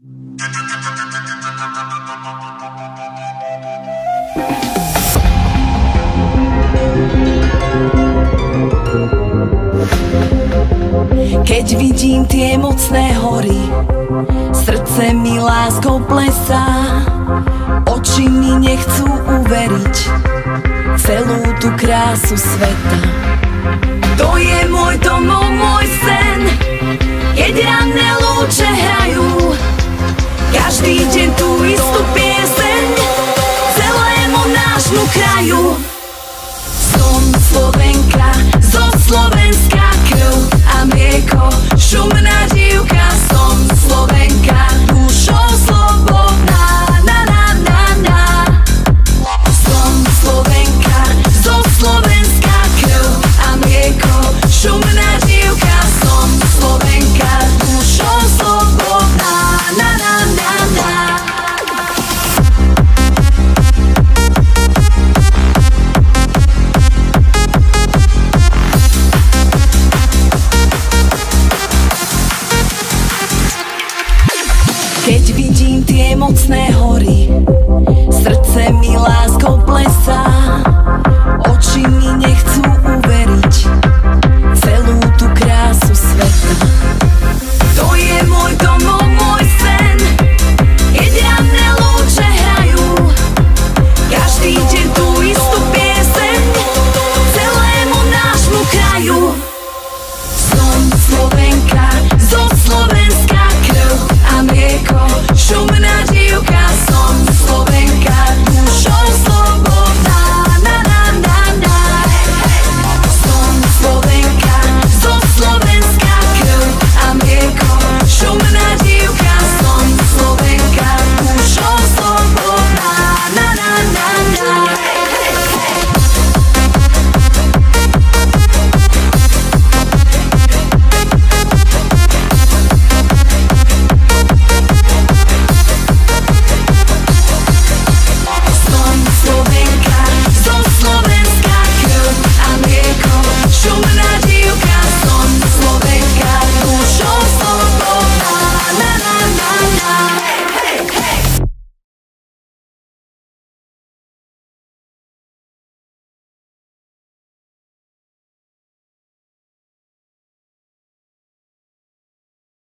Keď vidím tie mocné hory, srdce mi láskou plesá. Oči mi nechcú uveriť celú tú krásu sveta. To je môj domov, môj sen, keď ranné lúče hrajú. Každý deň tú istú pieseň celému nášmu kraju. Som Slovenka, zo Slovenska krv a mlieko, šumná dívka. Som Slovenka, dušou slobodná, na na na na. Som Slovenka, zo Slovenska krv a mlieko, šumná dívka. Som Slovenka, dušou slobodná, na na na na. Keď vidím tie mocné hory, srdce mi láskou plesá. Oči mi nechcú uveriť celú tú krásu sveta. To je môj domov, môj sen, keď ranné lúče hrajú. Každý deň tú istú pieseň celému nášmu kraju. Som Slovenka, zo Slovenska krv a mlieko, šumná dívka. Som